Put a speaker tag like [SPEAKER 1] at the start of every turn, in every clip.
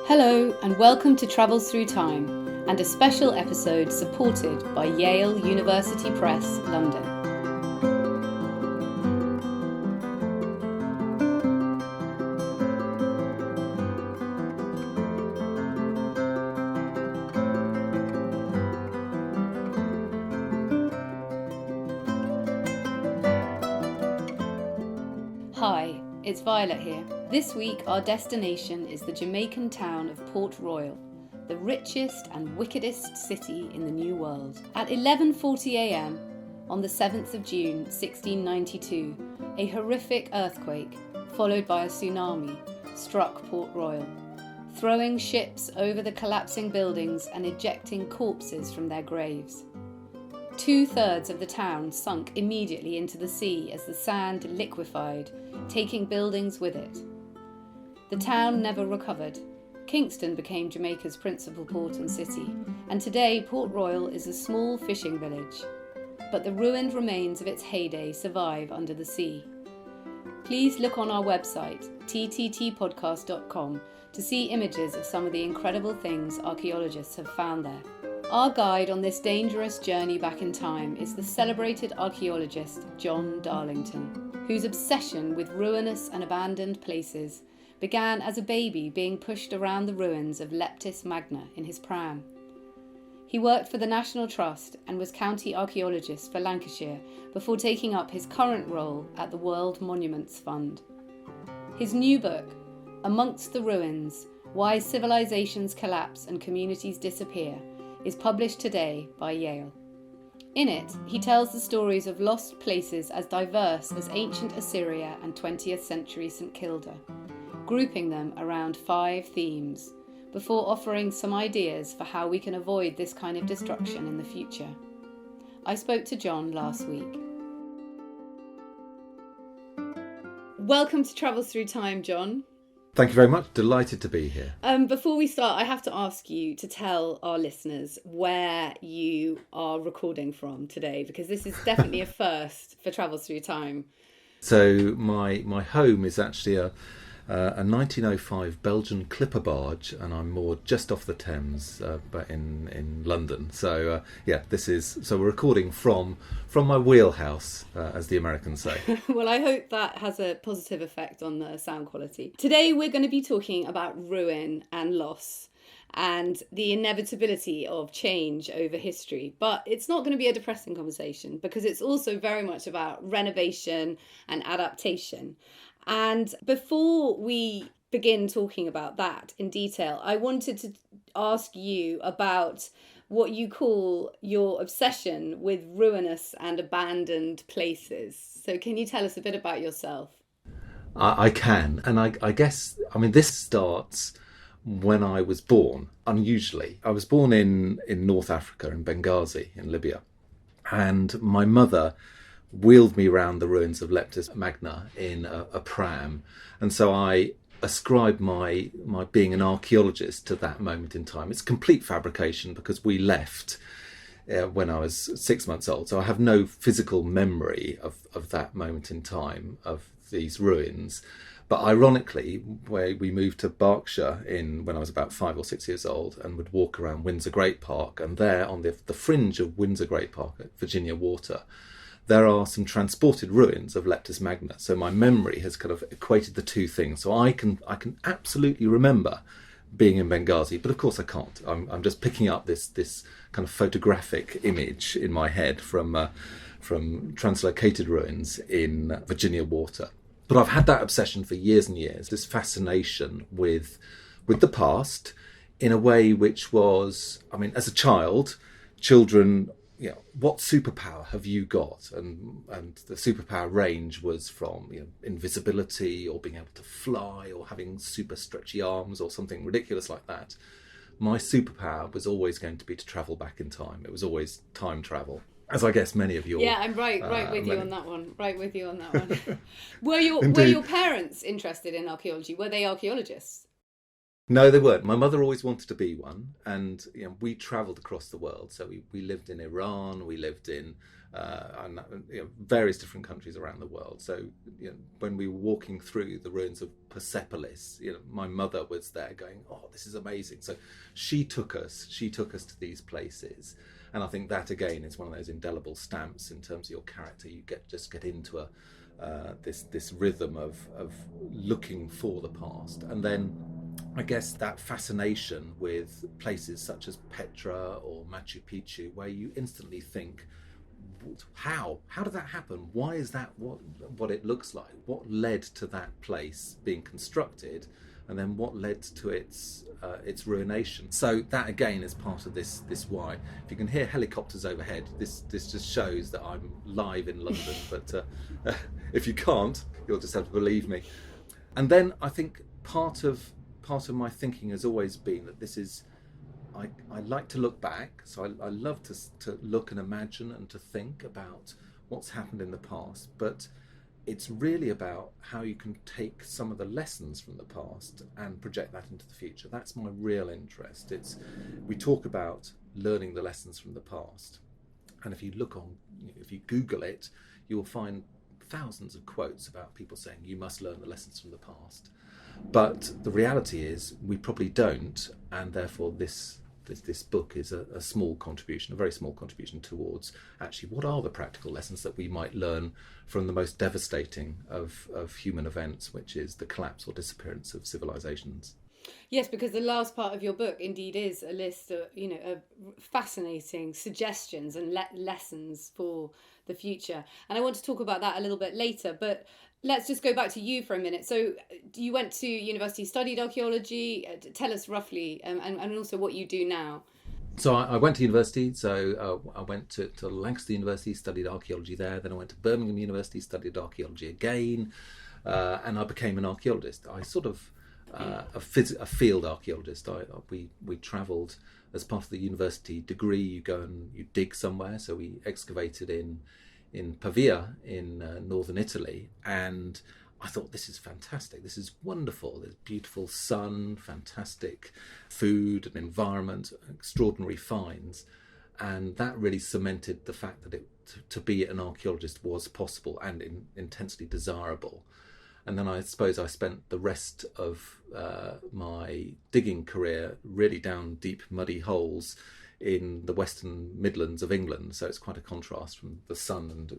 [SPEAKER 1] Hello and welcome to Travels Through Time and a special episode supported by Yale University Press, London. Hi, it's Violet here. This week our destination is the Jamaican town of Port Royal, the richest and wickedest city in the New World. At 11:40 a.m. on the 7th of June 1692, a horrific earthquake, followed by a tsunami, struck Port Royal, throwing ships over the collapsing buildings and ejecting corpses from their graves. 2/3 of the town sunk immediately into the sea as the sand liquefied, taking buildings with it. The town never recovered. Kingston became Jamaica's principal port and city, and today Port Royal is a small fishing village. But the ruined remains of its heyday survive under the sea. Please look on our website, tttpodcast.com, to see images of some of the incredible things archaeologists have found there. Our guide on this dangerous journey back in time is the celebrated archaeologist John Darlington, whose obsession with ruinous and abandoned places began as a baby being pushed around the ruins of Leptis Magna in his pram. He worked for the National Trust and was county archaeologist for Lancashire before taking up his current role at the World Monuments Fund. His new book, Amongst the Ruins: Why Civilizations Collapse and Communities Disappear, is published today by Yale. In it, he tells the stories of lost places as diverse as ancient Assyria and 20th century St Kilda, grouping them around 5 themes, before offering some ideas for how we can avoid this kind of destruction in the future. I spoke to John last week. Welcome to Travels Through Time, John.
[SPEAKER 2] Thank you very much. Delighted to be here.
[SPEAKER 1] Before we start, I have to ask you to tell our listeners where you are recording from today, because this is definitely a first for Travels Through Time.
[SPEAKER 2] So my home is actually a 1905 Belgian clipper barge, and I'm moored just off the Thames, but in London. So so we're recording from my wheelhouse, as the Americans say.
[SPEAKER 1] Well, I hope that has a positive effect on the sound quality. Today we're going to be talking about ruin and loss and the inevitability of change over history. But it's not going to be a depressing conversation, because it's also very much about renovation and adaptation. And before we begin talking about that in detail, I wanted to ask you about what you call your obsession with ruinous and abandoned places. So can you tell us a bit about yourself?
[SPEAKER 2] I can, and I guess, this starts when I was born, unusually. I was born in North Africa, in Benghazi, in Libya, and my mother wheeled me around the ruins of Leptis Magna in a pram. And so I ascribe my being an archaeologist to that moment in time. It's complete fabrication, because we left when I was 6 months old. So I have no physical memory of that moment in time, of these ruins. But ironically, we moved to Berkshire when I was about 5 or 6 years old, and would walk around Windsor Great Park. And there, on the fringe of Windsor Great Park at Virginia Water, there are some transported ruins of Leptis Magna. So my memory has kind of equated the two things. So I can absolutely remember being in Benghazi, but of course I can't. I'm just picking up this kind of photographic image in my head from translocated ruins in Virginia Water. But I've had that obsession for years and years, this fascination with the past, in a way which was, as a child, children, what superpower have you got? And the superpower range was from invisibility, or being able to fly, or having super stretchy arms, or something ridiculous like that. My superpower was always going to be to travel back in time. It was always time travel, as I guess many of you.
[SPEAKER 1] Yeah, I'm right with you on that one. Right with you on that one. Were your parents interested in archaeology? Were they archaeologists?
[SPEAKER 2] No, they weren't. My mother always wanted to be one, and we travelled across the world. So we lived in Iran, we lived in and various different countries around the world. So when we were walking through the ruins of Persepolis, my mother was there going, "Oh, this is amazing." So she took us to these places, and I think that again is one of those indelible stamps in terms of your character. You get into this rhythm of looking for the past, and then I guess that fascination with places such as Petra or Machu Picchu, where you instantly think, how did that happen? Why is that what it looks like? What led to that place being constructed, and then what led to its ruination? So that again is part of this why. If you can hear helicopters overhead, this just shows that I'm live in London. But if you can't, you'll just have to believe me. And then I think part of my thinking has always been that this is, I like to look back, so I love to look and imagine and to think about what's happened in the past, but it's really about how you can take some of the lessons from the past and project that into the future. That's my real interest. We talk about learning the lessons from the past, and if you Google it, you'll find thousands of quotes about people saying you must learn the lessons from the past. But the reality is we probably don't, and therefore this book is a small contribution, a very small contribution towards actually what are the practical lessons that we might learn from the most devastating of human events, which is the collapse or disappearance of civilizations.
[SPEAKER 1] Yes, because the last part of your book indeed is a list of, of fascinating suggestions and lessons for the future. And I want to talk about that a little bit later, but let's just go back to you for a minute. So you went to university, studied archaeology. Tell us roughly, and also what you do now.
[SPEAKER 2] So I went to university. So I went to Lancaster University, studied archaeology there. Then I went to Birmingham University, studied archaeology again, and I became an archaeologist. I sort of a field archaeologist. We travelled as part of the university degree. You go and you dig somewhere. So we excavated in Pavia in northern Italy, and I thought, this is fantastic, this is wonderful, there's beautiful sun, fantastic food and environment, extraordinary finds, and that really cemented the fact that to be an archaeologist was possible and intensely desirable. And then I suppose I spent the rest of my digging career really down deep muddy holes in the Western Midlands of England, so it's quite a contrast from the sun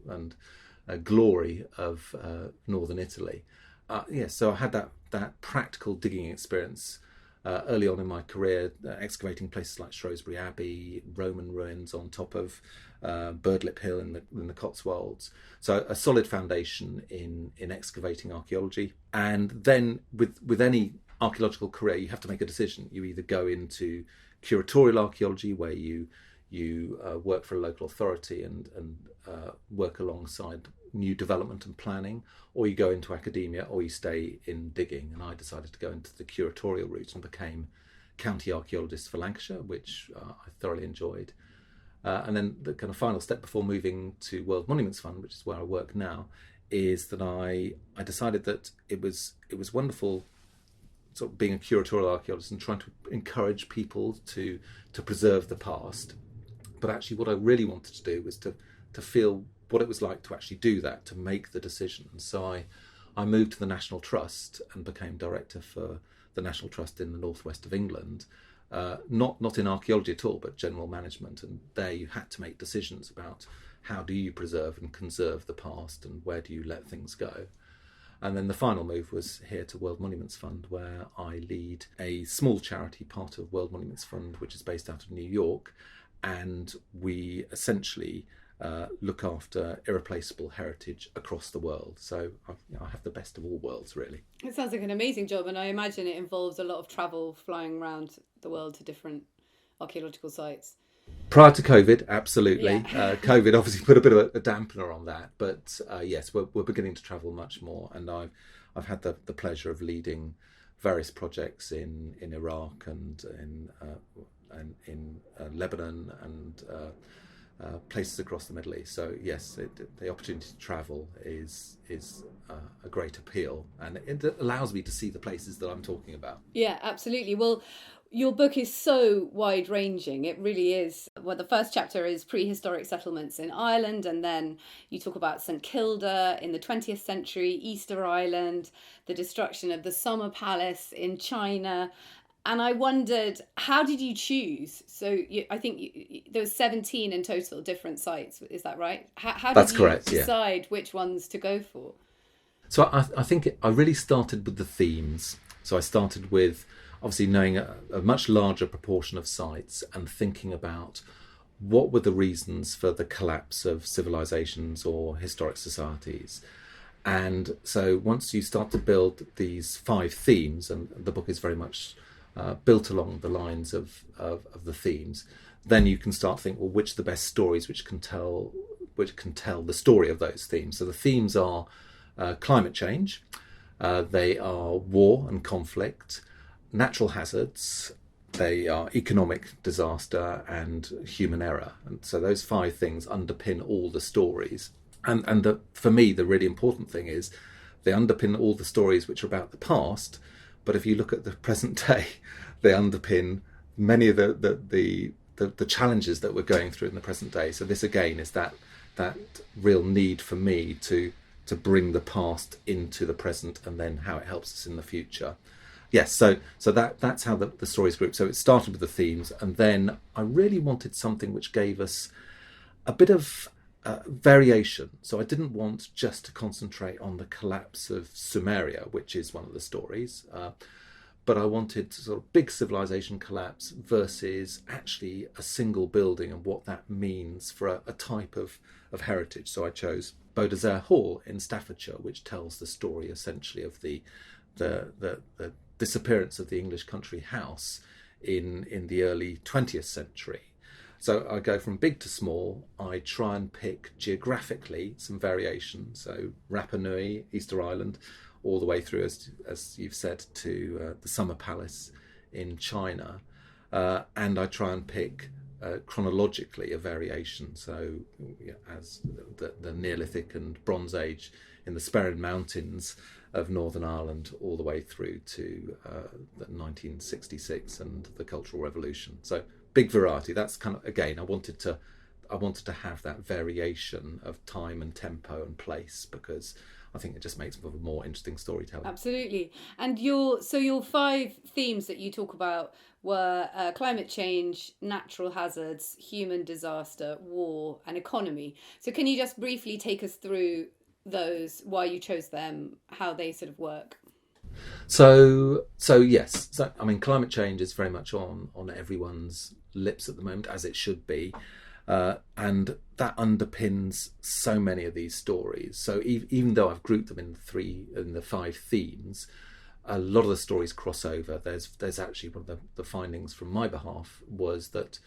[SPEAKER 2] and glory of northern Italy. So I had that practical digging experience early on in my career, excavating places like Shrewsbury Abbey, Roman ruins on top of Birdlip Hill in the Cotswolds. So a solid foundation in excavating archaeology. And then with any archaeological career, you have to make a decision. You either go into curatorial archaeology, where you work for a local authority and work alongside new development and planning, or you go into academia, or you stay in digging. And I decided to go into the curatorial route and became county archaeologist for Lancashire, which I thoroughly enjoyed. And then the kind of final step before moving to World Monuments Fund, which is where I work now, is that I decided that it was wonderful sort of being a curatorial archaeologist and trying to encourage people to preserve the past. But actually what I really wanted to do was to feel what it was like to actually do that, to make the decision. And so I moved to the National Trust and became director for the National Trust in the northwest of England. Not in archaeology at all, but general management. And there you had to make decisions about how do you preserve and conserve the past, and where do you let things go. And then the final move was here to World Monuments Fund, where I lead a small charity part of World Monuments Fund, which is based out of New York. And we essentially look after irreplaceable heritage across the world. So I have the best of all worlds, really.
[SPEAKER 1] It sounds like an amazing job, and I imagine it involves a lot of travel, flying around the world to different archaeological sites.
[SPEAKER 2] Prior to COVID, absolutely.
[SPEAKER 1] Yeah.
[SPEAKER 2] COVID obviously put a bit of a dampener on that, but yes, we're beginning to travel much more, and I've had the pleasure of leading various projects in Iraq and in Lebanon and places across the Middle East. So yes, the opportunity to travel is a great appeal, and it allows me to see the places that I'm talking about.
[SPEAKER 1] Yeah, absolutely. Well, your book is so wide ranging. It really is. Well, the first chapter is prehistoric settlements in Ireland, and then you talk about St Kilda in the 20th century, Easter Island, the destruction of the Summer Palace in China. And I wondered, how did you choose? So I think there was 17 in total different sites. Is that right? How did
[SPEAKER 2] That's
[SPEAKER 1] you
[SPEAKER 2] correct, yeah.
[SPEAKER 1] decide which ones to go for?
[SPEAKER 2] So I think I really started with the themes. So I started with obviously knowing a much larger proportion of sites and thinking about what were the reasons for the collapse of civilizations or historic societies. And so once you start to build these 5 themes, and the book is very much built along the lines of the themes, then you can start to think, well, which are the best stories which can tell the story of those themes. So the themes are climate change, they are war and conflict, natural hazards, they are economic disaster, and human error. And so those 5 things underpin all the stories. And for me, the really important thing is they underpin all the stories which are about the past. But if you look at the present day, they underpin many of the challenges that we're going through in the present day. So this again is that real need for me to bring the past into the present, and then how it helps us in the future. Yes, so that's how the stories group. So it started with the themes, and then I really wanted something which gave us a bit of variation. So I didn't want just to concentrate on the collapse of Sumeria, which is one of the stories, but I wanted sort of big civilization collapse versus actually a single building and what that means for a type of heritage. So I chose Beaudesert Hall in Staffordshire, which tells the story essentially of the disappearance of the English country house in the early 20th century. So I go from big to small. I try and pick geographically some variation. So Rapa Nui, Easter Island, all the way through, as you've said, to the Summer Palace in China. And I try and pick chronologically a variation. So as the Neolithic and Bronze Age in the Sperrin Mountains of Northern Ireland, all the way through to 1966 and the Cultural Revolution. So big variety. That's kind of, again, I wanted to have that variation of time and tempo and place, because I think it just makes for a more interesting storytelling.
[SPEAKER 1] Absolutely. And your 5 themes that you talk about were climate change, natural hazards, human disaster, war, and economy. So can you just briefly take us through those, why you chose them, how they sort of work?
[SPEAKER 2] So yes. So I mean, climate change is very much on everyone's lips at the moment, as it should be, and that underpins so many of these stories. So even though I've grouped them in the 5 themes, a lot of the stories cross over. There's actually one of the findings from my behalf was that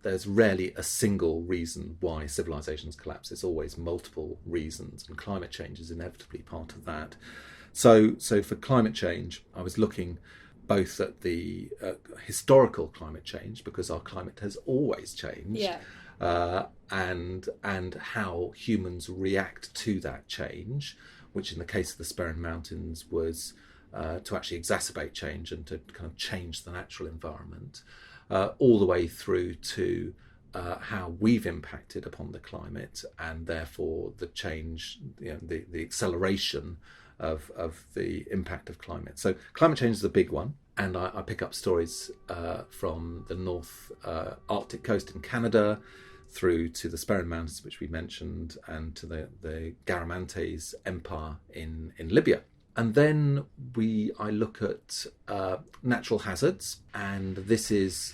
[SPEAKER 2] there's rarely a single reason why civilizations collapse. It's always multiple reasons, and climate change is inevitably part of that. So for climate change, I was looking both at the historical climate change, because our climate has always changed, and how humans react to that change, which in the case of the Sperrin Mountains was to actually exacerbate change and to kind of change the natural environment, all the way through to how we've impacted upon the climate, and therefore the change, the acceleration of the impact of climate. So climate change is a big one, and I pick up stories from the North Arctic coast in Canada through to the Sperrin Mountains, which we mentioned, and to the Garamantes Empire in Libya. And then I look at natural hazards, and this is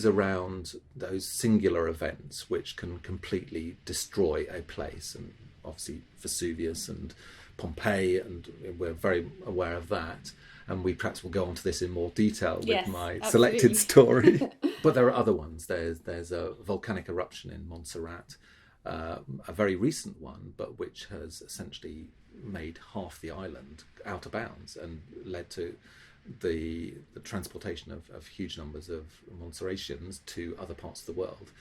[SPEAKER 2] around those singular events which can completely destroy a place, and obviously Vesuvius and Pompeii, and we're very aware of that, and we perhaps will go on to this in more detail with my selected story. But there are other ones. There's a volcanic eruption in Montserrat, a very recent one, but which has essentially made half the island out of bounds and led to the transportation of huge numbers of Montserratians to other parts of the world.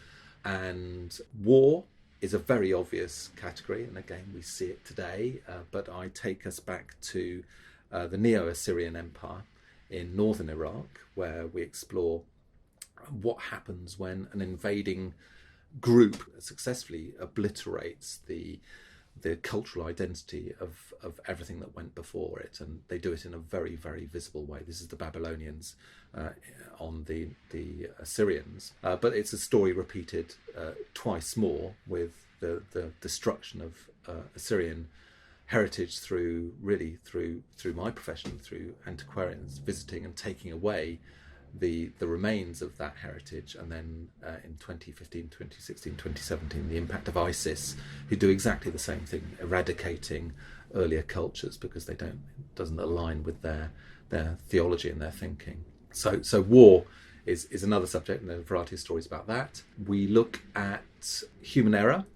[SPEAKER 2] And war is a very obvious category, and again we see it today, but I take us back to the Neo-Assyrian Empire in northern Iraq, where we explore what happens when an invading group successfully obliterates the cultural identity of everything that went before it, and they do it in a very, very visible way. This is the Babylonians on the Assyrians, but it's a story repeated twice more, with the destruction of Assyrian heritage through my profession, through antiquarians visiting and taking away the remains of that heritage, and then in 2015, 2016, 2017, the impact of ISIS, who do exactly the same thing, eradicating earlier cultures because it doesn't align with their theology and their thinking. So war is another subject, and there's a variety of stories about that. We look at human error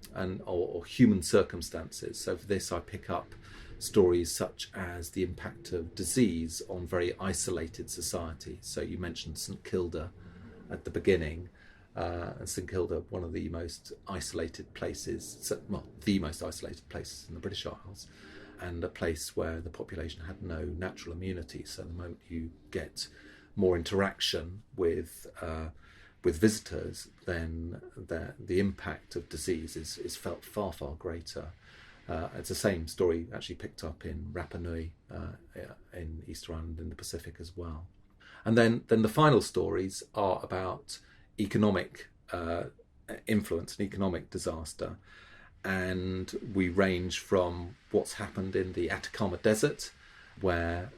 [SPEAKER 2] or human circumstances. So for this, I pick up stories such as the impact of disease on very isolated societies. So you mentioned St Kilda at the beginning, and St Kilda, one of the most isolated places, the most isolated places in the British Isles, and a place where the population had no natural immunity. So the moment you get more interaction with visitors, then the impact of disease is felt far, far greater. It's the same story actually picked up in Rapa Nui in Easter Island in the Pacific as well. And then the final stories are about economic influence and economic disaster. And we range from what's happened in the Atacama Desert, where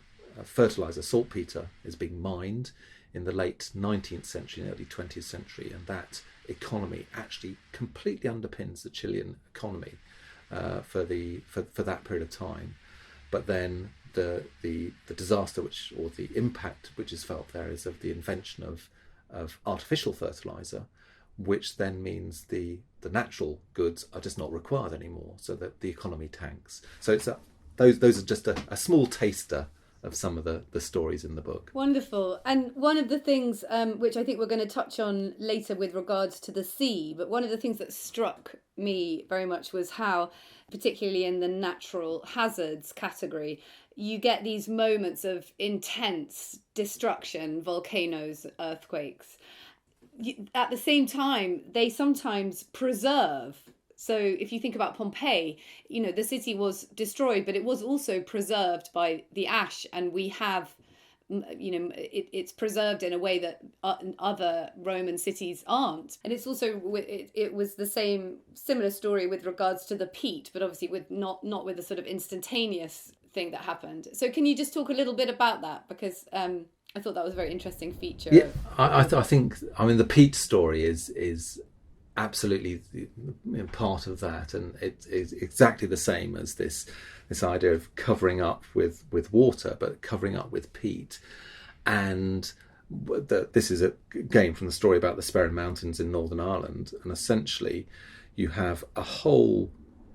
[SPEAKER 2] fertilizer, saltpeter, is being mined in the late 19th century and early 20th century. And that economy actually completely underpins the Chilean economy for that period of time. But then the disaster or the impact which is felt there is of the invention of artificial fertilizer, which then means the natural goods are just not required anymore, so that the economy tanks. So it's those are just a small taster of some of the stories in the book.
[SPEAKER 1] Wonderful. And one of the things which I think we're going to touch on later with regards to the sea, but one of the things that struck me very much was how, particularly in the natural hazards category, you get these moments of intense destruction, volcanoes, earthquakes. At the same time, they sometimes preserve. So if you think about Pompeii, the city was destroyed, but it was also preserved by the ash, and we have, it's preserved in a way that other Roman cities aren't. And it's also, it was the similar story with regards to the peat, but obviously with not with the sort of instantaneous thing that happened. So can you just talk a little bit about that? Because I thought that was a very interesting feature.
[SPEAKER 2] Yeah, I think the peat story is absolutely part of that, and it is exactly the same as this idea of covering up with water, but covering up with peat. And this is again from the story about the Sperrin Mountains in Northern Ireland, and essentially you have a whole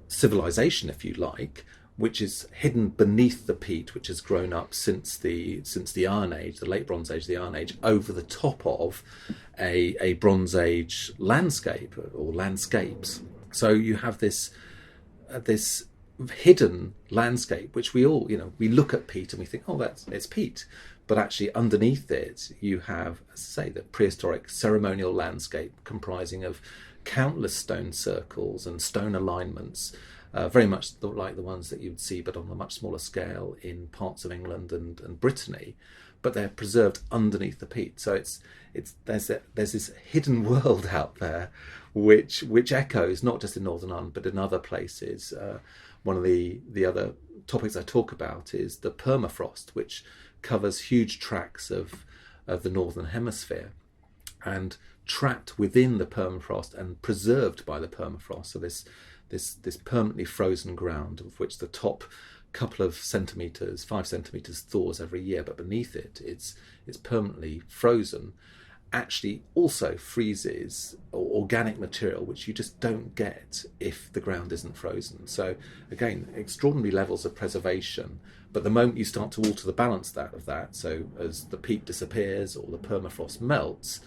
[SPEAKER 2] civilization, if you like, which is hidden beneath the peat, which has grown up since the Iron Age, the late Bronze Age, the Iron Age, over the top of a Bronze Age landscape or landscapes. So you have this hidden landscape, which we all, we look at peat and we think, oh, it's peat. But actually underneath it, you have, as I say, the prehistoric ceremonial landscape comprising of countless stone circles and stone alignments, very much like the ones that you would see, but on a much smaller scale in parts of England and Brittany. But they're preserved underneath the peat. So there's this hidden world out there, which echoes not just in Northern Ireland but in other places. One of the other topics I talk about is the permafrost, which covers huge tracts of the Northern Hemisphere, and trapped within the permafrost and preserved by the permafrost. So this permanently frozen ground, of which the top couple of centimetres, 5 centimetres, thaws every year, but beneath it's permanently frozen, actually also freezes organic material, which you just don't get if the ground isn't frozen. So again, extraordinary levels of preservation. But the moment you start to alter the balance of that, so as the peat disappears or the permafrost melts,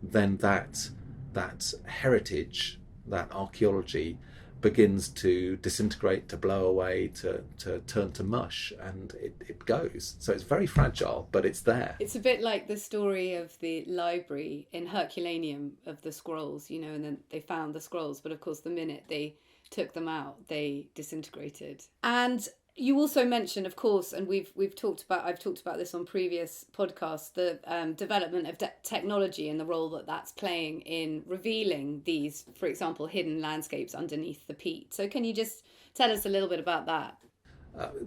[SPEAKER 2] then that that heritage, that archaeology, begins to disintegrate, to blow away, to turn to mush, and it goes. So it's very fragile, but it's there.
[SPEAKER 1] It's a bit like the story of the library in Herculaneum of the scrolls, and then they found the scrolls, but of course the minute they took them out, they disintegrated. And you also mentioned, of course, and I've talked about this on previous podcasts, the development of technology and the role that that's playing in revealing these, for example, hidden landscapes underneath the peat. So can you just tell us a little bit about that?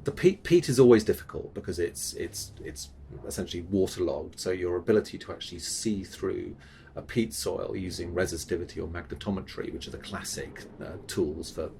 [SPEAKER 2] The peat is always difficult because it's essentially waterlogged. So your ability to actually see through a peat soil using resistivity or magnetometry, which are the classic tools for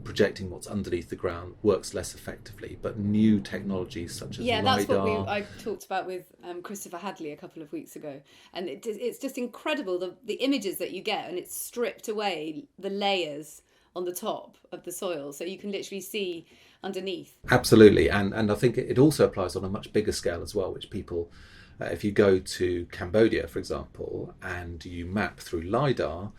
[SPEAKER 2] projecting what's underneath the ground, works less effectively. But new technologies such as LiDAR...
[SPEAKER 1] that's what I talked about with Christopher Hadley a couple of weeks ago, and it's just incredible the images that you get, and it's stripped away the layers on the top of the soil, so you can literally see underneath.
[SPEAKER 2] Absolutely, and I think it also applies on a much bigger scale as well, which people, if you go to Cambodia, for example, and you map through LiDAR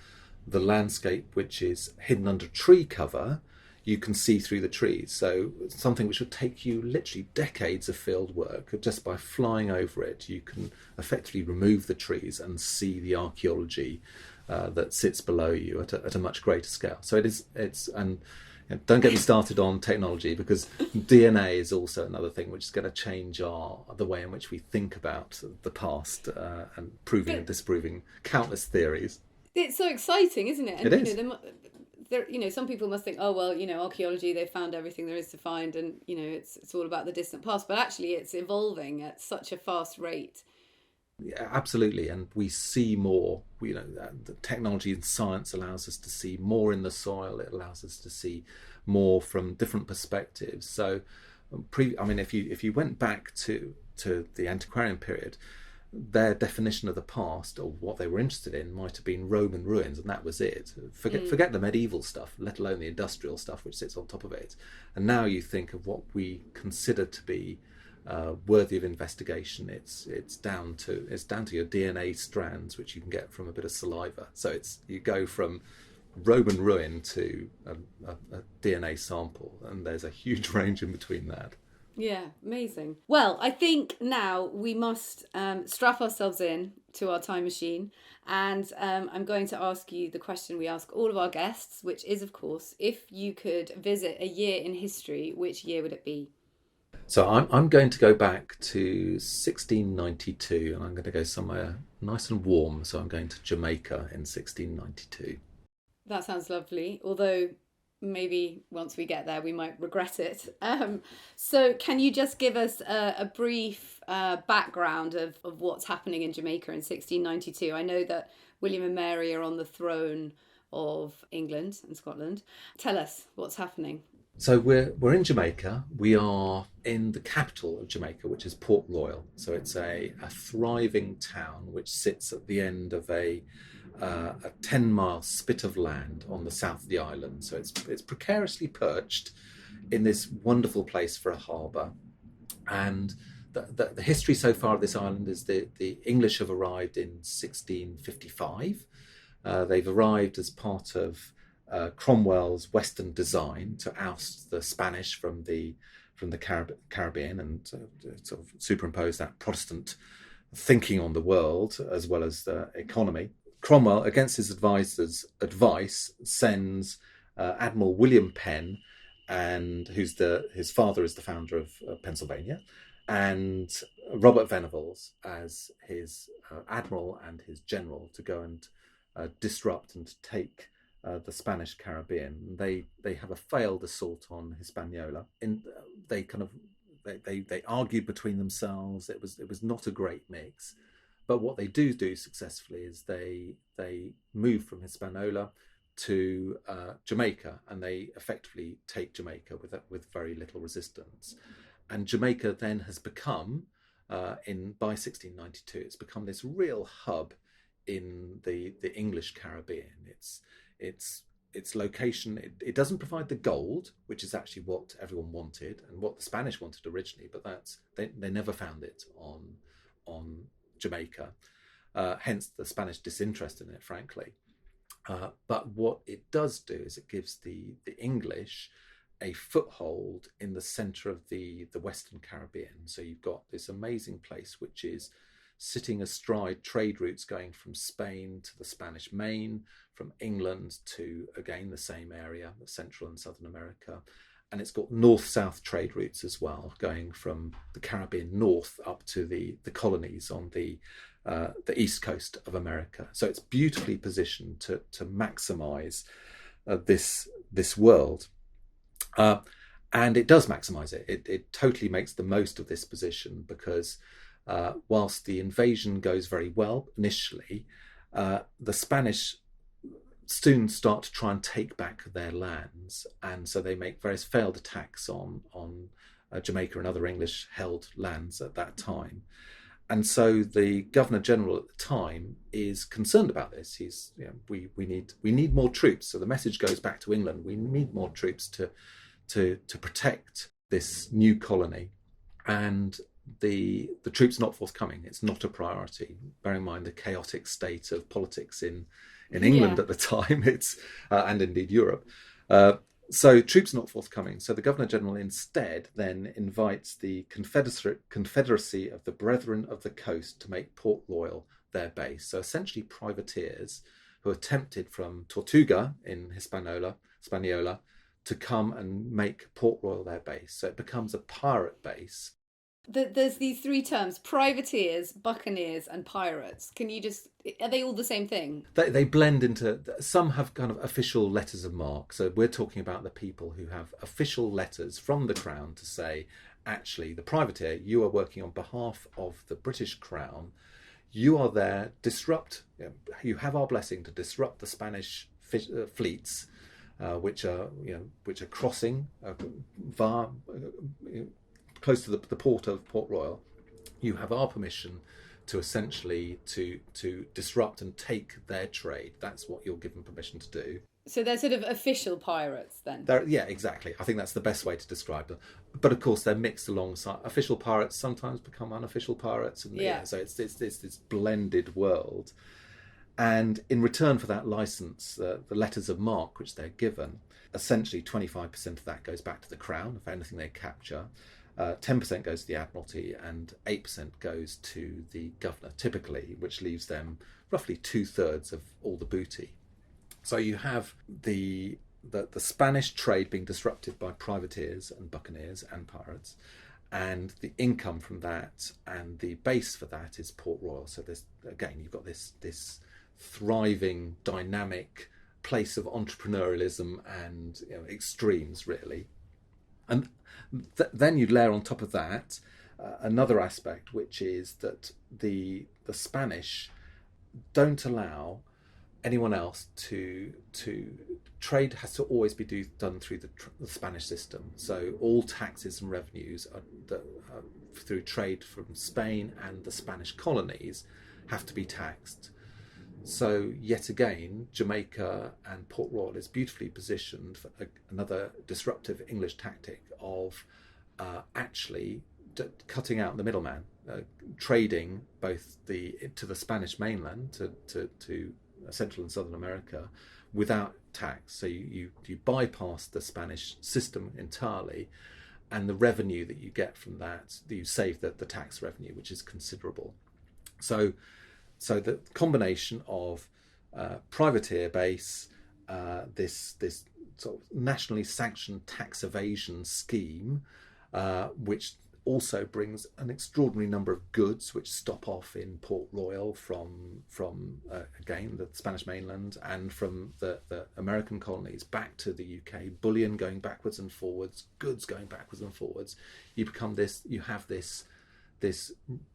[SPEAKER 2] the landscape which is hidden under tree cover, you can see through the trees. So something which would take you literally decades of field work, just by flying over it, you can effectively remove the trees and see the archaeology that sits below you at a much greater scale. So and don't get me started on technology, because DNA is also another thing which is going to change the way in which we think about the past, and proving and disproving countless theories.
[SPEAKER 1] It's so exciting, isn't it? And
[SPEAKER 2] it is.
[SPEAKER 1] Some people must think, oh well, archaeology, they found everything there is to find, and it's all about the distant past. But actually, it's evolving at such a fast rate.
[SPEAKER 2] Yeah, absolutely, and we see more. The technology and science allows us to see more in the soil. It allows us to see more from different perspectives. So, if you went back to the antiquarian period, their definition of the past, or what they were interested in, might have been Roman ruins, and that was it. Forget the medieval stuff, let alone the industrial stuff which sits on top of it. And now you think of what we consider to be worthy of investigation. It's down to your DNA strands, which you can get from a bit of saliva. So you go from Roman ruin to a DNA sample, and there's a huge range in between that.
[SPEAKER 1] Yeah, amazing. Well, I think now we must strap ourselves in to our time machine, and I'm going to ask you the question we ask all of our guests, which is, of course, if you could visit a year in history, which year would it be?
[SPEAKER 2] So I'm going to go back to 1692, and I'm going to go somewhere nice and warm. So I'm going to Jamaica in 1692.
[SPEAKER 1] That sounds lovely, although maybe once we get there we might regret it. So can you just give us a brief background of what's happening in Jamaica in 1692? I know that William and Mary are on the throne of England and Scotland. Tell us what's happening.
[SPEAKER 2] So we're in Jamaica. We are in the capital of Jamaica, which is Port Royal. So it's a thriving town which sits at the end of a 10-mile spit of land on the south of the island. So it's precariously perched in this wonderful place for a harbour. And the history so far of this island is the English have arrived in 1655. They've arrived as part of Cromwell's Western design to oust the Spanish from the Caribbean, and sort of superimpose that Protestant thinking on the world as well as the economy. Cromwell, against his advisors' advice, sends Admiral William Penn, and his father is the founder of Pennsylvania, and Robert Venables as his admiral and his general, to go and disrupt and take the Spanish Caribbean. They have a failed assault on Hispaniola. They argued between themselves. It was not a great mix. But what they do successfully is they move from Hispaniola to Jamaica, and they effectively take Jamaica with very little resistance. And Jamaica then has become, by 1692, it's become this real hub in the English Caribbean. Its location, it doesn't provide the gold, which is actually what everyone wanted and what the Spanish wanted originally, but they never found it on Jamaica. hence the Spanish disinterest in it, frankly. But what it does do is it gives the English a foothold in the centre of the Western Caribbean. So you've got this amazing place which is sitting astride trade routes going from Spain to the Spanish Main, from England to, again, the same area, Central and Southern America. And it's got north-south trade routes as well, going from the Caribbean north up to the colonies on the east coast of America. So it's beautifully positioned to maximise this world. And it does maximise it. It totally makes the most of this position because whilst the invasion goes very well initially, the Spanish soon start to try and take back their lands, and so they make various failed attacks on Jamaica and other English held lands at that time. And so the Governor General at the time is concerned about this. He's, we need more troops. So the message goes back to England. We need more troops to protect this new colony, and the troops are not forthcoming. It's not a priority. Bear in mind the chaotic state of politics in England at the time. It's and indeed Europe. So troops not forthcoming. So the Governor General instead then invites the Confederacy of the Brethren of the Coast to make Port Royal their base. So essentially privateers who are tempted from Tortuga in Hispaniola to come and make Port Royal their base. So it becomes a pirate base.
[SPEAKER 1] There's these three terms: privateers, buccaneers, and pirates. Are they all the same thing?
[SPEAKER 2] They blend into, some have kind of official letters of marque. So we're talking about the people who have official letters from the Crown to say, actually, the privateer, you are working on behalf of the British Crown. You are there, you have our blessing to disrupt the Spanish fleets, which are crossing via close to the port of Port Royal. You have our permission to essentially to disrupt and take their trade. That's what you're given permission to do.
[SPEAKER 1] So they're sort of official pirates then?
[SPEAKER 2] Yeah, exactly. I think that's the best way to describe them. But of course, they're mixed alongside. Official pirates sometimes become unofficial pirates. And so it's this blended world. And in return for that license, the letters of marque which they're given, essentially 25% of that goes back to the Crown, if anything they capture. 10% goes to the Admiralty and 8% goes to the Governor, typically, which leaves them roughly 2/3 of all the booty. So you have the Spanish trade being disrupted by privateers and buccaneers and pirates, and the income from that and the base for that is Port Royal. So there's, again, you've got this thriving, dynamic place of entrepreneurialism and extremes, really. And then you layer on top of that another aspect, which is that the Spanish don't allow anyone else to trade. Has to always be done through the Spanish system. So all taxes and revenues through trade from Spain and the Spanish colonies have to be taxed. So yet again, Jamaica and Port Royal is beautifully positioned for another disruptive English tactic of actually cutting out the middleman, trading both to the Spanish mainland, to Central and Southern America, without tax. So you bypass the Spanish system entirely, and the revenue that you get from that, you save the tax revenue, which is considerable. So the combination of privateer base, this sort of nationally sanctioned tax evasion scheme, which also brings an extraordinary number of goods which stop off in Port Royal from again the Spanish mainland and from the American colonies back to the UK, bullion going backwards and forwards, goods going backwards and forwards. You have this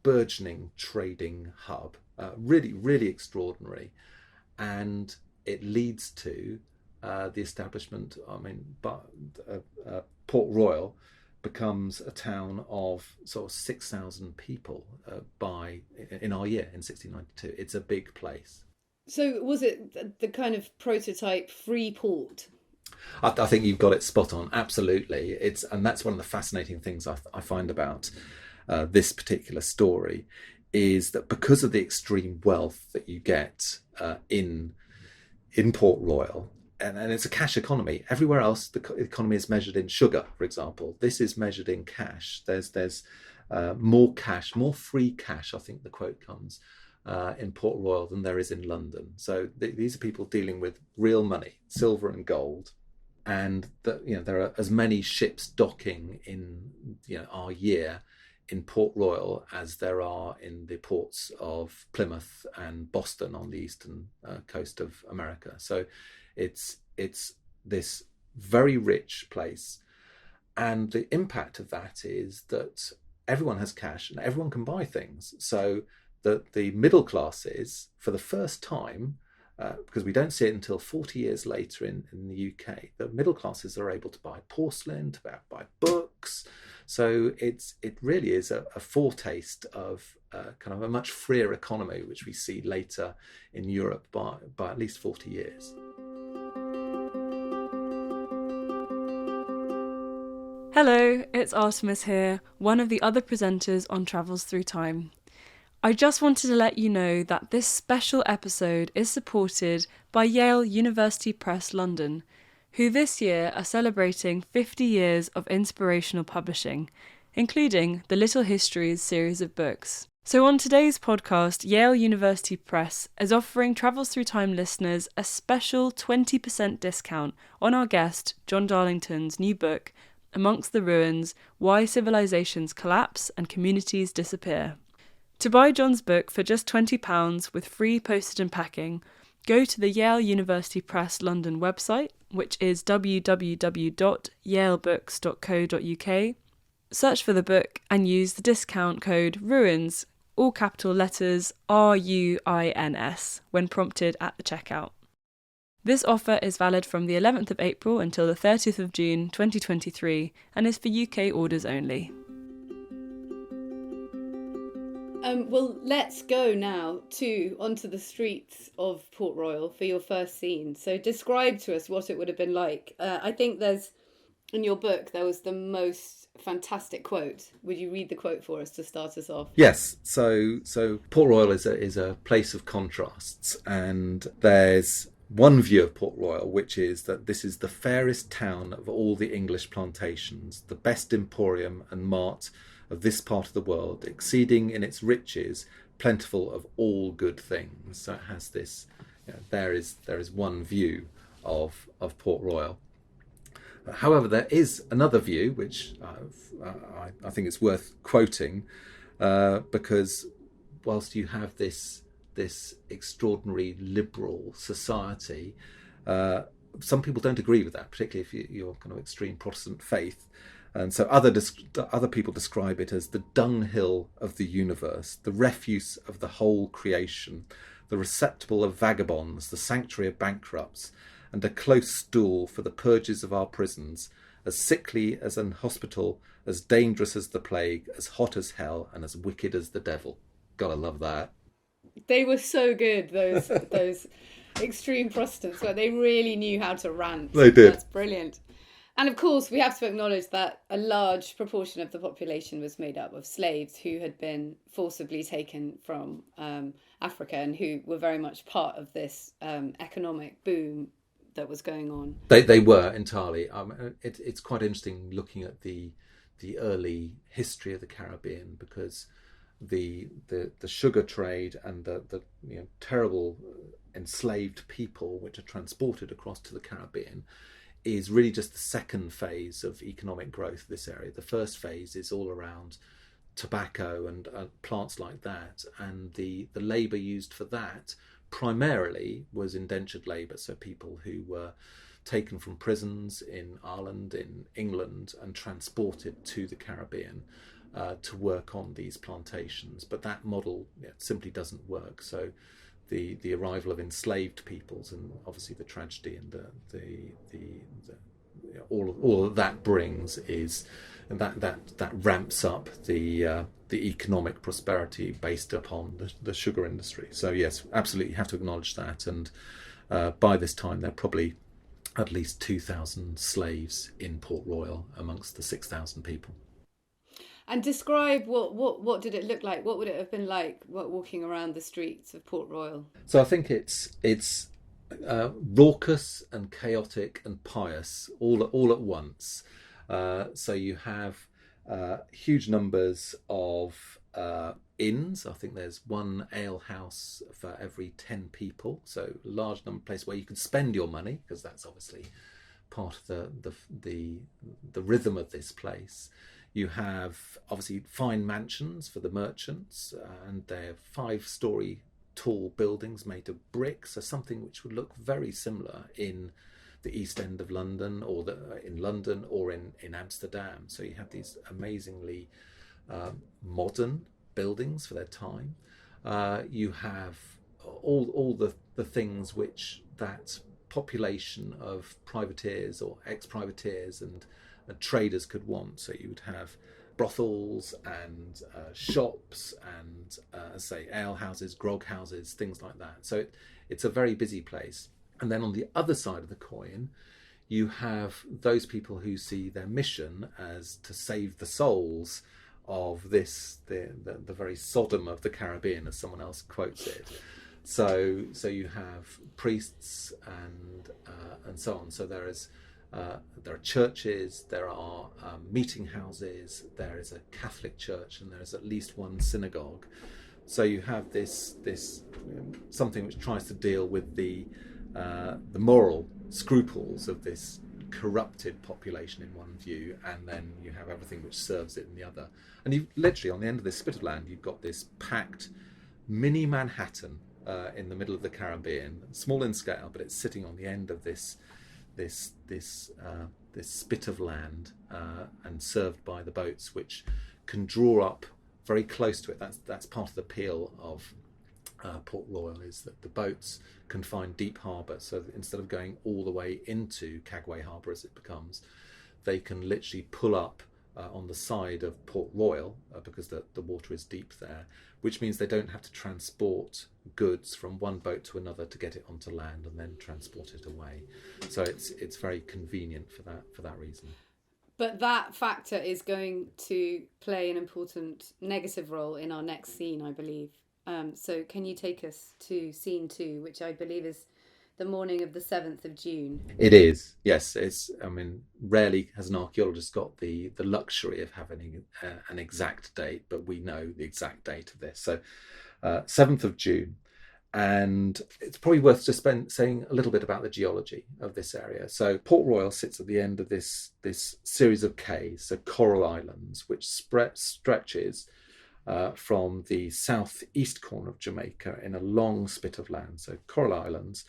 [SPEAKER 2] burgeoning trading hub, really, really extraordinary, and it leads to the establishment. Port Royal becomes a town of sort of 6,000 people in our year, in 1692. It's a big place.
[SPEAKER 1] So was it the kind of prototype free port?
[SPEAKER 2] I think you've got it spot on. Absolutely. And that's one of the fascinating things I find about this particular story, is that because of the extreme wealth that you get in Port Royal, and it's a cash economy. Everywhere else, the economy is measured in sugar, for example. This is measured in cash. There's more cash, more free cash, I think the quote comes, in Port Royal than there is in London. So these are people dealing with real money, silver and gold. And there are as many ships docking in our year in Port Royal as there are in the ports of Plymouth and Boston on the eastern coast of America. So it's this very rich place, and the impact of that is that everyone has cash and everyone can buy things. So that the middle classes, for the first time, because we don't see it until 40 years later in the UK, the middle classes are able to buy porcelain, to buy books. So it really is a foretaste of kind of a much freer economy, which we see later in Europe by at least 40 years.
[SPEAKER 3] Hello, it's Artemis here, one of the other presenters on Travels Through Time. I just wanted to let you know that this special episode is supported by Yale University Press London, who this year are celebrating 50 years of inspirational publishing, including the Little Histories series of books. So on today's podcast, Yale University Press is offering Travels Through Time listeners a special 20% discount on our guest, John Darlington's new book, Amongst the Ruins, Why Civilizations Collapse and Communities Disappear. To buy John's book for just £20 with free postage and packing, go to the Yale University Press London website, which is www.yalebooks.co.uk, search for the book and use the discount code RUINS, all capital letters RUINS, when prompted at the checkout. This offer is valid from the 11th of April until the 30th of June 2023 and is for UK orders only.
[SPEAKER 1] Well, let's go now onto the streets of Port Royal for your first scene. So describe to us what it would have been like. I think in your book, there was the most fantastic quote. Would you read the quote for us to start us off?
[SPEAKER 2] Yes. So Port Royal is a place of contrasts, and there's one view of Port Royal, which is that this is the fairest town of all the English plantations, the best emporium and mart of this part of the world, exceeding in its riches, plentiful of all good things. So it has this, there is one view of Port Royal. However, there is another view, which I think it's worth quoting, because whilst you have this extraordinary liberal society, some people don't agree with that, particularly if you're kind of extreme Protestant faith. And so other people describe it as the dunghill of the universe, the refuse of the whole creation, the receptacle of vagabonds, the sanctuary of bankrupts, and a close stool for the purges of our prisons, as sickly as an hospital, as dangerous as the plague, as hot as hell, and as wicked as the devil. Gotta love that.
[SPEAKER 1] They were so good, those extreme Protestants, where they really knew how to rant.
[SPEAKER 2] They did.
[SPEAKER 1] That's brilliant. And of course, we have to acknowledge that a large proportion of the population was made up of slaves who had been forcibly taken from Africa and who were very much part of this economic boom that was going on.
[SPEAKER 2] They were entirely. It's quite interesting looking at the early history of the Caribbean, because the sugar trade and the terrible enslaved people which are transported across to the Caribbean is really just the second phase of economic growth of this area. The first phase is all around tobacco and plants like that, and the labour used for that primarily was indentured labour, so people who were taken from prisons in Ireland, in England, and transported to the Caribbean to work on these plantations. But that model simply doesn't work. So the arrival of enslaved peoples, and obviously the tragedy and all of that brings is that ramps up the economic prosperity based upon the sugar industry. So yes, absolutely, you have to acknowledge that. And by this time, there are probably at least 2,000 slaves in Port Royal amongst the 6,000 people.
[SPEAKER 1] And describe what did it look like? What would it have been like walking around the streets of Port Royal?
[SPEAKER 2] So I think it's raucous and chaotic and pious all at once. So you have huge numbers of inns. I think there's one ale house for every 10 people. So a large number of places where you can spend your money, because that's obviously part of the rhythm of this place. You have obviously fine mansions for the merchants, and they're 5-storey tall buildings made of brick, so something which would look very similar in the East End of London, or in London, or in Amsterdam. So you have these amazingly modern buildings for their time. You have all the things which that population of privateers or ex-privateers and traders could want. So you would have brothels and shops and say ale houses, grog houses, things like that. So it's a very busy place. And then on the other side of the coin, you have those people who see their mission as to save the souls of the very Sodom of the Caribbean, as someone else quotes it. So you have priests and so on. So there are churches, there are meeting houses, there is a Catholic church, and there is at least one synagogue. So you have this something which tries to deal with the moral scruples of this corrupted population in one view, and then you have everything which serves it in the other. And you literally, on the end of this spit of land, you've got this packed mini Manhattan in the middle of the Caribbean, small in scale, but it's sitting on the end of this spit of land and served by the boats, which can draw up very close to it. That's part of the appeal of Port Royal, is that the boats can find deep harbour. So that instead of going all the way into Kagway Harbour, as it becomes, they can literally pull up on the side of Port Royal because the water is deep there, which means they don't have to transport goods from one boat to another to get it onto land and then transport it away. So it's very convenient for that reason.
[SPEAKER 1] But that factor is going to play an important negative role in our next scene, I believe. So can you take us to scene 2, which I believe is the morning of the 7th of June?
[SPEAKER 2] It is, yes. Rarely has an archaeologist got the luxury of having an exact date, but we know the exact date of this. So 7th of June. And it's probably worth just saying a little bit about the geology of this area. So Port Royal sits at the end of this series of cays, so coral islands, which stretches from the southeast corner of Jamaica in a long spit of land. So coral islands,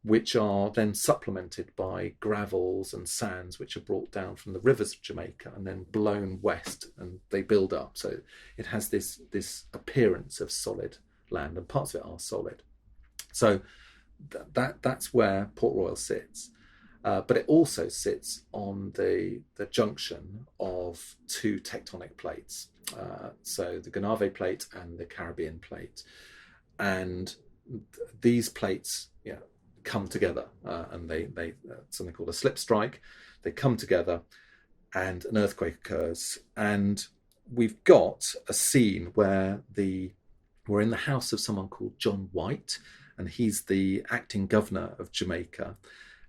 [SPEAKER 2] which are then supplemented by gravels and sands, which are brought down from the rivers of Jamaica and then blown west, and they build up. So it has this appearance of solid land, and parts of it are solid. So that's where Port Royal sits. But it also sits on the junction of 2 tectonic plates. So the Gonave plate and the Caribbean plate. And these plates come together, and they something called a slip strike. They come together and an earthquake occurs. And we've got a scene where we're in the house of someone called John White, and he's the acting governor of Jamaica.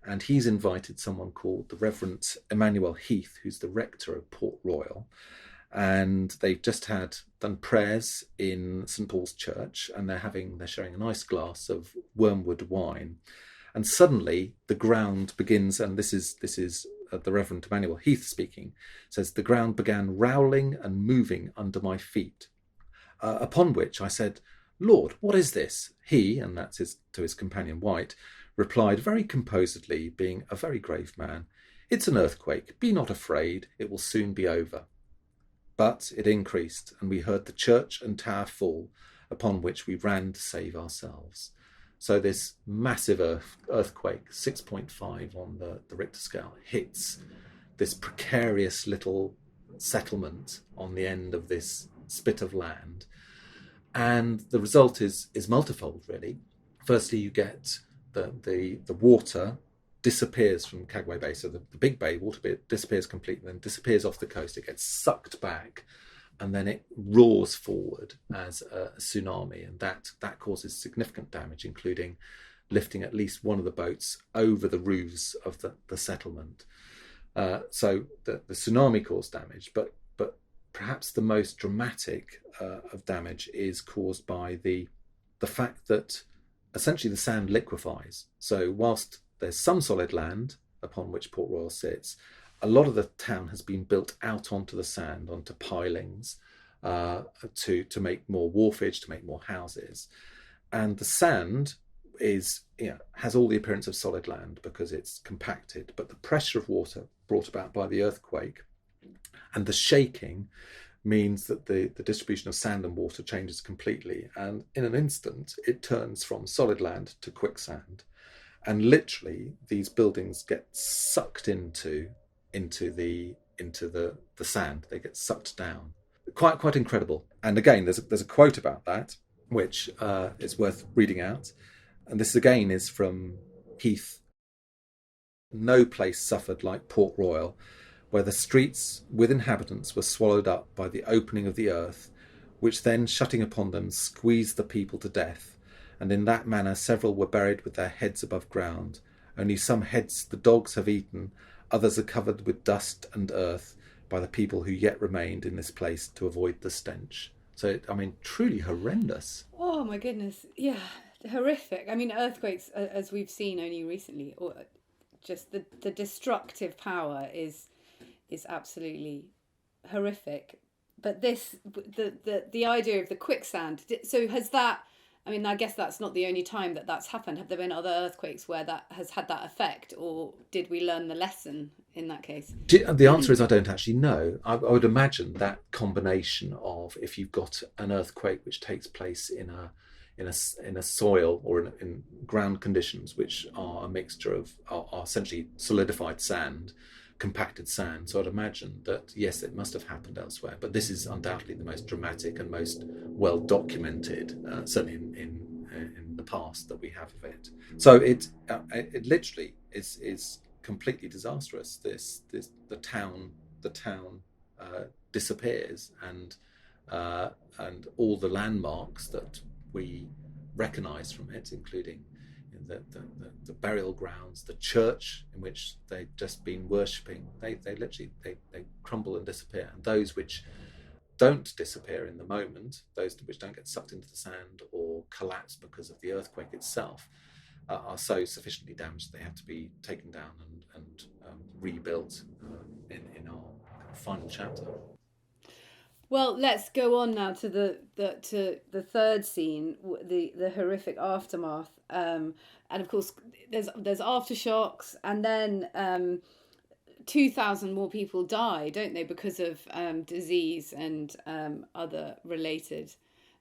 [SPEAKER 2] And he's invited someone called the Reverend Emmanuel Heath, who's the rector of Port Royal. And they've just done prayers in St Paul's Church, and they're sharing a nice glass of wormwood wine. And suddenly the ground begins, and this is the Reverend Emmanuel Heath speaking, says, "The ground began rowling and moving under my feet. Upon which I said, 'Lord, what is this?' He," and that's to his companion White, replied very composedly, being a very grave man, 'It's an earthquake. Be not afraid. It will soon be over.' But it increased, and we heard the church and tower fall, upon which we ran to save ourselves." So this massive earthquake, 6.5 on the Richter scale, hits this precarious little settlement on the end of this spit of land. And the result is multifold, really. Firstly, you get the water disappears from Kagway Bay. So the big bay, water bit, disappears completely, then disappears off the coast. It gets sucked back and then it roars forward as a tsunami, and that causes significant damage, including lifting at least one of the boats over the roofs of the settlement. So the tsunami caused damage, but perhaps the most dramatic of damage is caused by the fact that essentially the sand liquefies. So whilst there's some solid land upon which Port Royal sits, a lot of the town has been built out onto the sand, onto pilings, to make more wharfage, to make more houses. And the sand has all the appearance of solid land because it's compacted, but the pressure of water brought about by the earthquake and the shaking means that the distribution of sand and water changes completely, and in an instant it turns from solid land to quicksand, and literally these buildings get sucked into the sand. They get sucked down. Quite incredible. And again, there's a quote about that which is worth reading out. And this again is from Heath. No place suffered like Port Royal, where the streets with inhabitants were swallowed up by the opening of the earth, which then shutting upon them squeezed the people to death, and in that manner several were buried with their heads above ground. Only some heads the dogs have eaten, others are covered with dust and earth by the people who yet remained in this place to avoid the stench. So, I mean, truly horrendous.
[SPEAKER 1] Oh my goodness, yeah, horrific. I mean, earthquakes, as we've seen only recently, or just the destructive power is absolutely horrific. But the idea of the quicksand, so has that, I mean, I guess that's not the only time that's happened. Have there been other earthquakes where that has had that effect, or did we learn the lesson in that case?
[SPEAKER 2] The answer is I don't actually know. I would imagine that combination of, if you've got an earthquake which takes place in a soil or in ground conditions which are a mixture of are essentially solidified sand, compacted sand. So I'd imagine that yes, it must have happened elsewhere, but this is undoubtedly the most dramatic and most well documented, certainly in the past, that we have of it. So it literally is completely disastrous. The town disappears, and all the landmarks that we recognise from it, including the burial grounds, the church in which they'd just been worshipping, they literally crumble and disappear. And those which don't disappear in the moment, those which don't get sucked into the sand or collapse because of the earthquake itself, are so sufficiently damaged they have to be taken down and rebuilt in our final chapter.
[SPEAKER 1] Well, let's go on now to the third scene, the horrific aftermath, and of course there's aftershocks, and then 2,000 more people die, don't they, because of disease and other related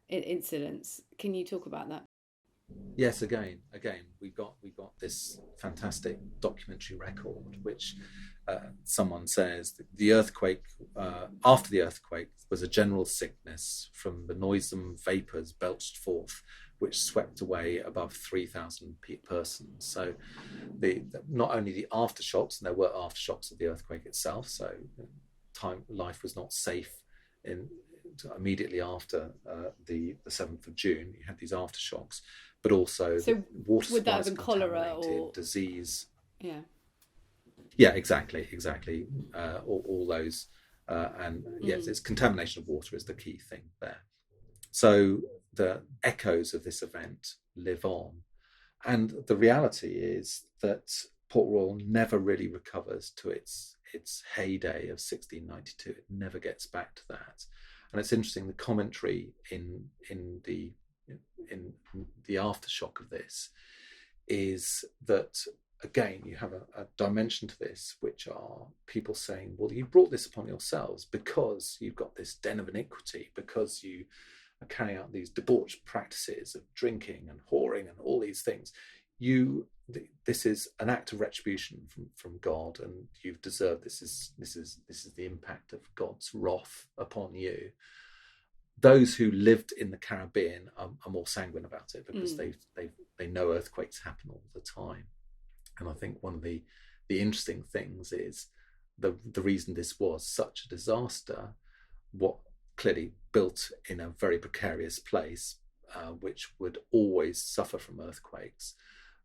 [SPEAKER 1] incidents. Can you talk about that?
[SPEAKER 2] Yes, again, we got this fantastic documentary record, which someone says that the earthquake, after the earthquake, was a general sickness from the noisome vapours belched forth, which swept away above 3,000 persons. So not only the aftershocks, and there were aftershocks of the earthquake itself, so life was not safe immediately after the 7th of June. You had these aftershocks, but also water
[SPEAKER 1] would that have been cholera or
[SPEAKER 2] disease?
[SPEAKER 1] Yeah,
[SPEAKER 2] exactly. All those, and yes, it's contamination of water is the key thing there. So the echoes of this event live on, and the reality is that Port Royal never really recovers to its heyday of 1692. It never gets back to that. And it's interesting, the commentary in the aftershock of this is that, again, you have a dimension to this, which are people saying, well, you brought this upon yourselves because you've got this den of iniquity, because you are carrying out these debauched practices of drinking and whoring and all these things. This is an act of retribution from God, and you've deserved this. This is the impact of God's wrath upon you. Those who lived in the Caribbean are more sanguine about it because they know earthquakes happen all the time. And I think one of the interesting things is the reason this was such a disaster. What clearly built in a very precarious place, which would always suffer from earthquakes.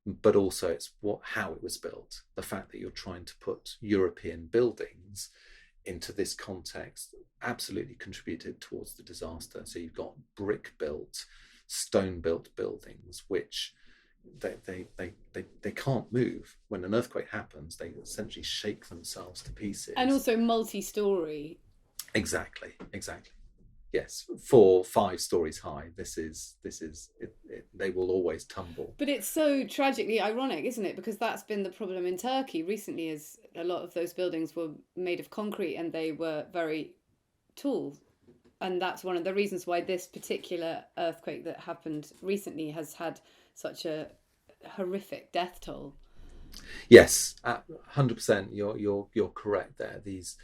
[SPEAKER 2] But also it's how it was built. The fact that you're trying to put European buildings into this context absolutely contributed towards the disaster. So you've got brick-built, stone-built buildings, which they can't move. When an earthquake happens, they essentially shake themselves to pieces.
[SPEAKER 1] And also multi-story.
[SPEAKER 2] Exactly. Yes, 4-5 stories high. This is it, they will always tumble.
[SPEAKER 1] But it's so tragically ironic, isn't it? Because that's been the problem in Turkey recently, is a lot of those buildings were made of concrete and they were very tall. And that's one of the reasons why this particular earthquake that happened recently has had such a horrific death toll.
[SPEAKER 2] Yes, 100%. You're correct there. These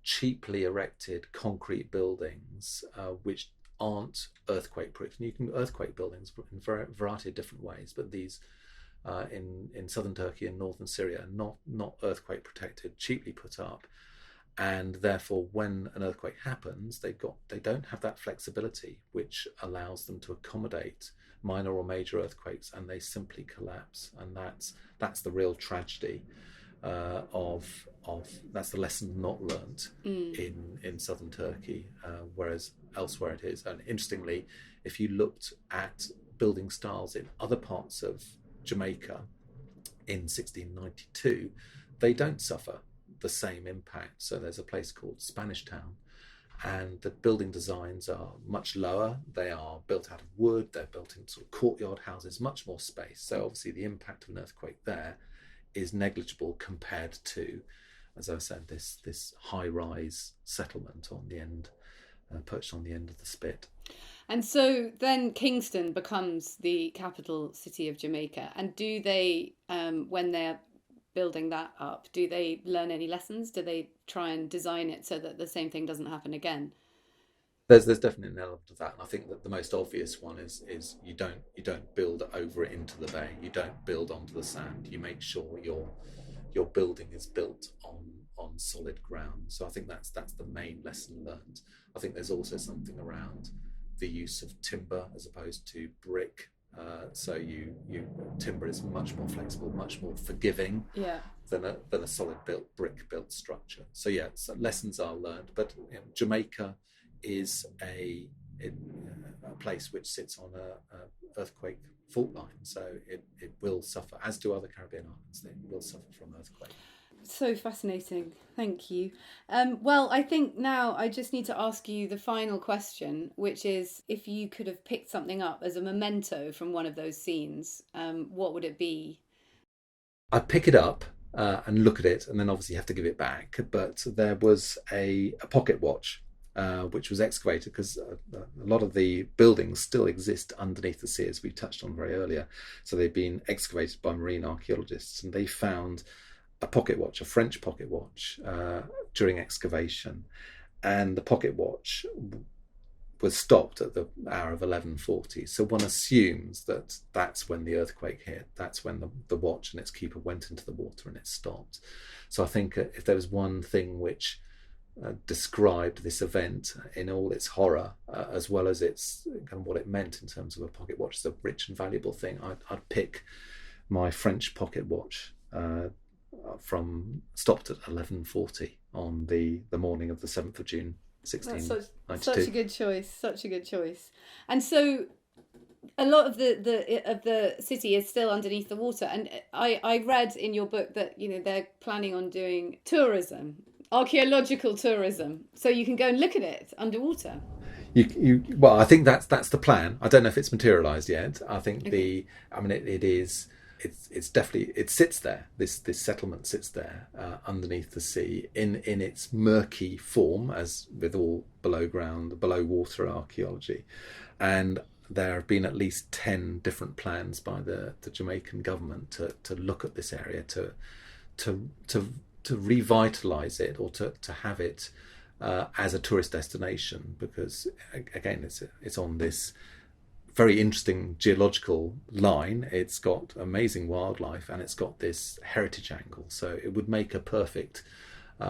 [SPEAKER 2] cheaply erected concrete buildings, which aren't earthquake proof. And you can earthquake buildings in a variety of different ways, but these in southern Turkey and northern Syria are not earthquake protected, cheaply put up, and therefore when an earthquake happens, they don't have that flexibility which allows them to accommodate minor or major earthquakes, and they simply collapse. And that's the real tragedy of that's the lesson not learnt in southern Turkey, whereas elsewhere it is. And interestingly, if you looked at building styles in other parts of Jamaica in 1692, they don't suffer the same impact. So there's a place called Spanish Town, and the building designs are much lower. They are built out of wood, they're built in sort of courtyard houses, much more space. So obviously the impact of an earthquake there is negligible compared to, as I said, this high-rise settlement on the end, perched on the end of the spit.
[SPEAKER 1] And so then Kingston becomes the capital city of Jamaica. And do they, when they're building that up, do they learn any lessons? Do they try and design it so that the same thing doesn't happen again?
[SPEAKER 2] There's definitely an element of that, and I think that the most obvious one is you don't build over it into the bay. You don't build onto the sand. You make sure your building is built on solid ground. So I think that's the main lesson learned. I think there's also something around the use of timber as opposed to brick. So timber is much more flexible, much more forgiving than a solid brick built structure. So lessons are learned. But Jamaica is a place which sits on a earthquake fault line, so it will suffer, as do other Caribbean islands. They will suffer from earthquake.
[SPEAKER 1] So fascinating. Thank you. Well, I think now I just need to ask you the final question, which is, if you could have picked something up as a memento from one of those scenes, what would it be?
[SPEAKER 2] I'd pick it up and look at it, and then obviously have to give it back. But there was a pocket watch which was excavated, because a lot of the buildings still exist underneath the sea, as we touched on very earlier. So they've been excavated by marine archaeologists, and they found a pocket watch, a French pocket watch, during excavation. And the pocket watch was stopped at the hour of 11:40. So one assumes that that's when the earthquake hit. That's when the watch and its keeper went into the water and it stopped. So I think if there was one thing which described this event in all its horror, as well as its kind of what it meant in terms of a pocket watch as a rich and valuable thing, I'd pick my French pocket watch stopped at 11:40 on the morning of the 7th of June 1692.
[SPEAKER 1] That's such a good choice. And so a lot of the city is still underneath the water, and I read in your book that they're planning on doing tourism, archaeological tourism, so you can go and look at it underwater.
[SPEAKER 2] Well, I think that's the plan. I don't know if it's materialised yet. I think it is. It's definitely, it sits there. This settlement sits there underneath the sea in its murky form, as with all below water archaeology. And there have been at least 10 different plans by the Jamaican government to look at this area, to revitalise it, or to have it as a tourist destination, because again it's on this very interesting geological line. It's got amazing wildlife and it's got this heritage angle, so it would make a perfect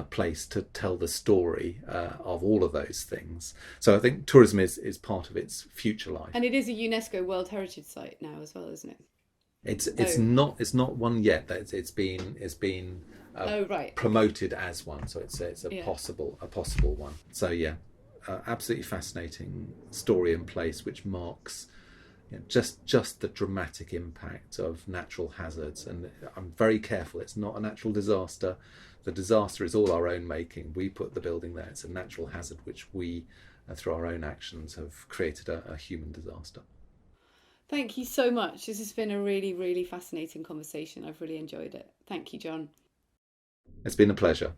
[SPEAKER 2] place to tell the story of all of those things. So I think tourism is part of its future life.
[SPEAKER 1] And it is a UNESCO World Heritage Site now as well, isn't it?
[SPEAKER 2] It's not one yet. It's been promoted as one. So it's a possible one. So yeah, absolutely fascinating story and place, which marks just the dramatic impact of natural hazards. And I'm very careful. It's not a natural disaster. The disaster is all our own making. We put the building there. It's a natural hazard which we, through our own actions, have created a human disaster.
[SPEAKER 1] Thank you so much. This has been a really, really fascinating conversation. I've really enjoyed it. Thank you, John.
[SPEAKER 2] It's been a pleasure.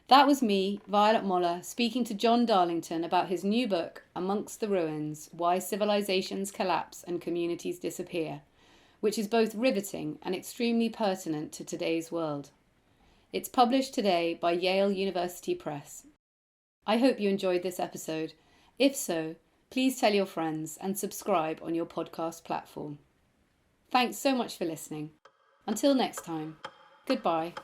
[SPEAKER 1] That was me, Violet Moller, speaking to John Darlington about his new book, Amongst the Ruins, Why Civilizations Collapse and Communities Disappear, which is both riveting and extremely pertinent to today's world. It's published today by Yale University Press. I hope you enjoyed this episode. If so, please tell your friends and subscribe on your podcast platform. Thanks so much for listening. Until next time, goodbye.